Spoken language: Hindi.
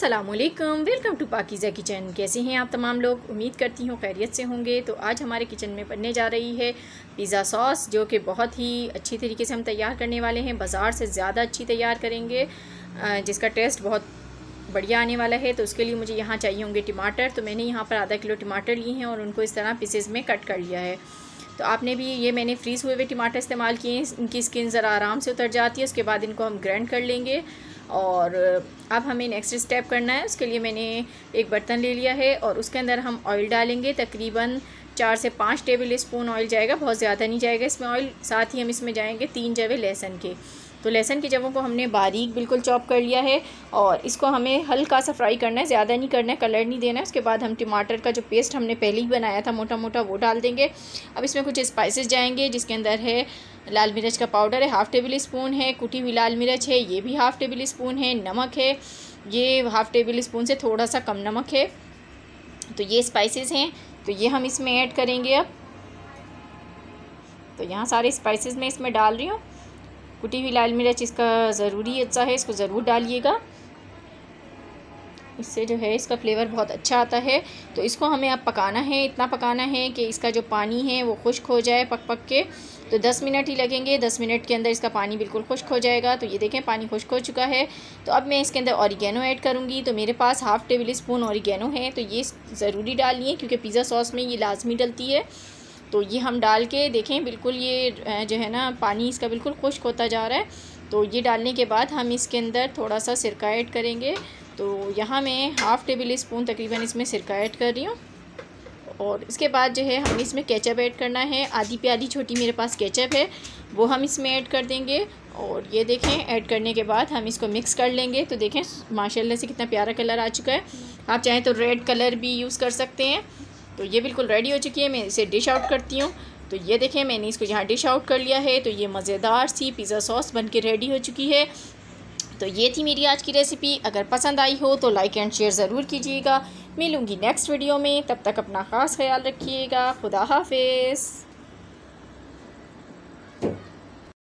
अस्सलामुअलैकुम, वेलकम टू पाकीज़ा किचन। कैसे हैं आप तमाम लोग? उम्मीद करती हूँ खैरियत से होंगे। तो आज हमारे किचन में बनने जा रही है पिज़्ज़ा सॉस, जो कि बहुत ही अच्छी तरीके से हम तैयार करने वाले हैं। बाज़ार से ज़्यादा अच्छी तैयार करेंगे, जिसका टेस्ट बहुत बढ़िया आने वाला है। तो उसके लिए मुझे यहाँ चाहिए होंगे टमाटर। तो मैंने यहाँ पर आधा किलो टमाटर लिए हैं और उनको इस तरह पीसेस में कट कर लिया है। तो आपने भी ये मैंने फ्रीज़ हुए टमाटर इस्तेमाल किए हैं, इनकी स्किन ज़रा आराम से उतर जाती है। उसके बाद इनको हम ग्राइंड कर लेंगे और अब हमें नेक्स्ट स्टेप करना है। उसके लिए मैंने एक बर्तन ले लिया है और उसके अंदर हम ऑयल डालेंगे। तकरीबन 4 से 5 टेबल स्पून ऑयल जाएगा, बहुत ज़्यादा नहीं जाएगा इसमें ऑयल। साथ ही हम इसमें जाएंगे 3 जवे लहसुन के। तो लहसुन की जवों को हमने बारीक बिल्कुल चॉप कर लिया है और इसको हमें हल्का सा फ्राई करना है, ज़्यादा नहीं करना है, कलर नहीं देना है। उसके बाद हम टमाटर का जो पेस्ट हमने पहले ही बनाया था मोटा मोटा, वो डाल देंगे। अब इसमें कुछ स्पाइसेस जाएंगे, जिसके अंदर है लाल मिर्च का पाउडर है, हाफ़ टेबल स्पून है, कुटी हुई लाल मिर्च है, ये भी हाफ़ टेबल स्पून है, नमक है, ये हाफ़ टेबल स्पून से थोड़ा सा कम नमक है। तो ये स्पाइसेस हैं, तो ये हम इसमें ऐड करेंगे। अब तो यहाँ सारे स्पाइसेस मैं इसमें डाल रही हूँ। कुटी हुई लाल मिर्च इसका ज़रूरी हिस्सा है, इसको ज़रूर डालिएगा, इससे जो है इसका फ्लेवर बहुत अच्छा आता है। तो इसको हमें अब पकाना है, इतना पकाना है कि इसका जो पानी है वो खुश्क हो जाए पक पक के। तो 10 मिनट ही लगेंगे, 10 मिनट के अंदर इसका पानी बिल्कुल खुश्क हो जाएगा। तो ये देखें पानी खुश्क हो चुका है। तो अब मैं इसके अंदर ऑरिगेनो ऐड करूँगी। तो मेरे पास हाफ़ टेबल स्पून ऑरिगेनो है, तो ये ज़रूरी डालनी है क्योंकि पिज़्ज़ा सॉस में ये लाजमी डलती है। तो ये हम डाल के देखें, बिल्कुल ये जो है ना पानी इसका बिल्कुल खुश्क होता जा रहा है। तो ये डालने के बाद हम इसके अंदर थोड़ा सा सिरका ऐड करेंगे। तो यहाँ मैं हाफ़ टेबल स्पून तकरीबन इसमें सिरका ऐड कर रही हूँ। और इसके बाद जो है हमें इसमें केचप ऐड करना है। आधी प्याली छोटी मेरे पास केचप है, वो हम इसमें ऐड कर देंगे। और ये देखें ऐड करने के बाद हम इसको मिक्स कर लेंगे। तो देखें माशाल्लाह से कितना प्यारा कलर आ चुका है। आप चाहें तो रेड कलर भी यूज़ कर सकते हैं। तो ये बिल्कुल रेडी हो चुकी है, मैं इसे डिश आउट करती हूँ। तो ये देखें मैंने इसको यहाँ डिश आउट कर लिया है। तो ये मज़ेदार सी पिज़्ज़ा सॉस बन के रेडी हो चुकी है। तो ये थी मेरी आज की रेसिपी। अगर पसंद आई हो तो लाइक एंड शेयर ज़रूर कीजिएगा। मिलूँगी नेक्स्ट वीडियो में, तब तक अपना ख़ास ख्याल रखिएगा। खुदा हाफिज़।